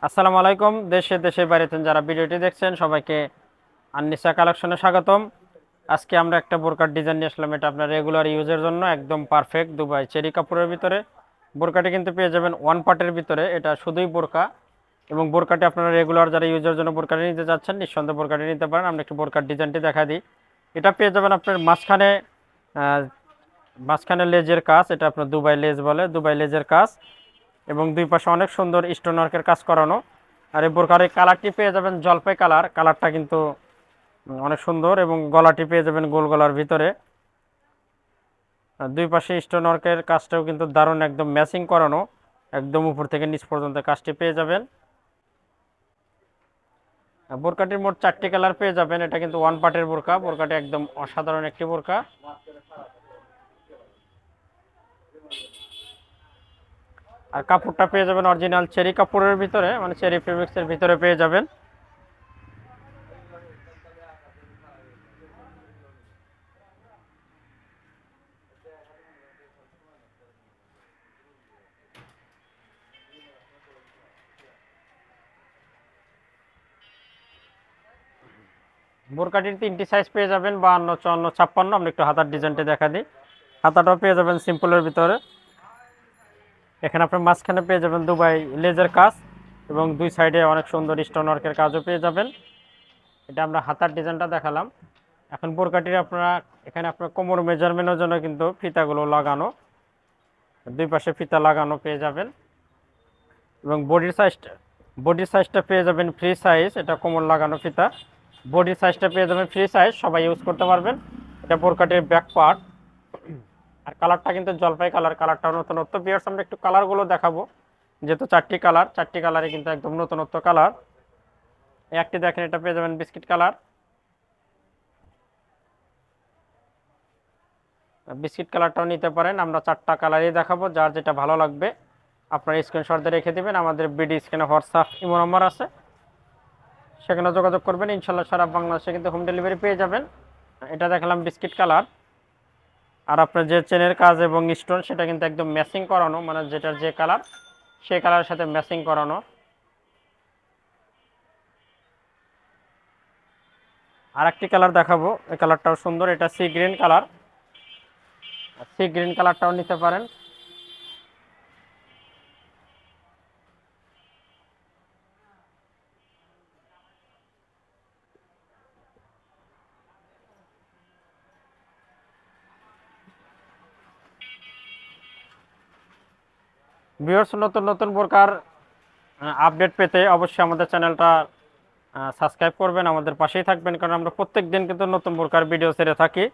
আসসালামু আলাইকুম। দেশে দেশে বাইরেতে যারা ভিডিওটি দেখছেন সবাইকে আননিসা কালেকশনে স্বাগতম। আজকে আমরা একটা বোরকার ডিজাইন নিয়ে আসলাম। এটা আপনার রেগুলার ইউজের জন্য একদম পারফেক্ট। দুবাই চেরি কাপড়ের ভিতরে বোরকাটি কিন্তু পেয়ে যাবেন ওয়ান পার্টের ভিতরে। এটা শুধুই বোরকা, এবং বোরকাটি আপনারা রেগুলার যারা ইউজের জন্য বোরকাটি নিতে যাচ্ছেন নিঃসন্দেহে বোরকাটি নিতে পারেন। আমরা একটু বোরকার ডিজাইনটি দেখা দিই। এটা পেয়ে যাবেন আপনার আহ, মাঝখানে লেজের কাজ। এটা আপনার দুবাই লেজ বলে, দুবাই লেজের কাজ, এবং দুই পাশে অনেক সুন্দর স্টোন ওয়ার্কের কাজ করানো। আর এই বোরকার এই কালারটি পেয়ে যাবেন জলপাই কালার। কালারটা কিন্তু অনেক সুন্দর, এবং গলাটি পেয়ে যাবেন গোল গলার ভিতরে। আর দুই পাশে স্টোন ওয়ার্কের কাজটাও কিন্তু দারুণ, একদম ম্যাচিং করানো। একদম উপর থেকে নিচ পর্যন্ত কাজটি পেয়ে যাবেন। আর বোরকাটির মোট 4টি কালার পেয়ে যাবেন। এটা কিন্তু ওয়ান পার্টের বোরকা। বোরকাটি একদম অসাধারণ একটি বোরকা। আর কাপড়টা পেয়ে যাবেন অরিজিনাল চেরি কাপড়ের ভিতরে, মানে চেরি ফেব্রিক্সের ভিতরে পেয়ে যাবেন। বোরকাটির 3টি সাইজ পেয়ে যাবেন, 52, 54, 56। আমরা একটু হাতার ডিজাইনটা দেখা দিই। হাতাটাও পেয়ে যাবেন সিম্পলের ভিতরে। এখানে আপনার মাঝখানে পেয়ে যাবেন দুবাই লেজের কাজ, এবং দুই সাইডে অনেক সুন্দর স্টোন ওয়ার্কের কাজও পেয়ে যাবেন। এটা আমরা হাতার ডিজাইনটা দেখালাম। এখন বোরকাটির আপনারা এখানে আপনার কোমর মেজারমেন্টের জন্য কিন্তু ফিতাগুলো লাগানো, দুই পাশে ফিতা লাগানো পেয়ে যাবেন। এবং বডির সাইজটা পেয়ে যাবেন ফ্রি সাইজ। এটা কোমর লাগানো ফিতা। বডির সাইজটা পেয়ে যাবেন ফ্রি সাইজ, সবাই ইউজ করতে পারবেন। এটা বোরকাটির ব্যাক পার্ট। আর কালারটা কিন্তু জলপাই কালার। কালারটা নতুনত্ব। ভিউয়ার্স, আমরা একটু কালারগুলো দেখাবো, যেহেতু 4টি কালার, 4টি কালারে কিন্তু একদম নতুনত্ব কালার। একটি দেখেন, এটা পেয়ে যাবেন বিস্কিট কালার। বিস্কিট কালারটাও নিতে পারেন। আমরা 4টা কালারই দেখাবো, যার যেটা ভালো লাগবে আপনার স্ক্রিনশট দিয়ে রেখে দিবেন। আমাদের বিডি স্ক্রিনে হোয়াটসঅ্যাপ ইমো নম্বর আছে, সেখানে যোগাযোগ করবেন। ইনশাল্লাহ সারা বাংলাদেশে কিন্তু হোম ডেলিভারি পেয়ে যাবেন। এটা দেখালাম বিস্কিট কালার। আর আপনার যে চেনের কাজ এবং স্টোন, সেটা কিন্তু একদম ম্যাচিং করানো, মানে যেটার যে কালার সেই কালারের সাথে ম্যাচিং করানো। আর একটি কালার দেখাবো, এই কালারটাও সুন্দর। এটা sea green colour. Sea green কালারটাও নিতে পারেন। ভিউয়ার্স, নতুন নতুন বোরকার আপডেট পেতে অবশ্যই আমাদের চ্যানেলটা সাবস্ক্রাইব করবেন, আমাদের পাশেই থাকবেন, কারণ আমরা প্রত্যেক দিন কিন্তু নতুন বোরকার ভিডিও ছেড়ে থাকি।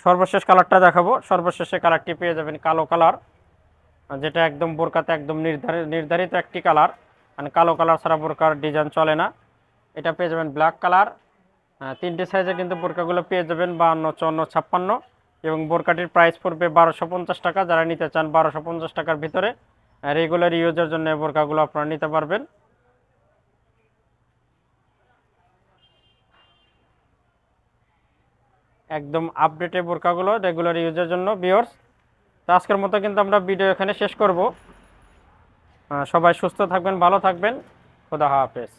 সর্বশেষ কালারটা দেখাবো। সর্বশেষে কালারটি পেয়ে যাবেন কালো কালার, যেটা একদম বোরকাতে একদম নির্ধারিত একটি কালার। মানে কালো কালার ছাড়া বোরকার ডিজাইন চলে না। এটা পেয়ে যাবেন ব্ল্যাক কালার। 3টে সাইজে কিন্তু বোরকাগুলো পেয়ে যাবেন, 52, 54, 56। এবং বোরকাটির প্রাইস পড়বে 1250 টাকা। যারা নিতে চান 1250 টাকার ভিতরে রেগুলার ইউজের জন্য এই বোরকাগুলো আপনারা নিতে পারবেন। একদম আপডেটেড বোরকাগুলো রেগুলার ইউজের জন্য। ভিউয়ার্স, তো আজকের মতো কিন্তু আমরা ভিডিও এখানে শেষ করব। সবাই সুস্থ থাকবেন, ভালো থাকবেন। খোদা হাফেজ।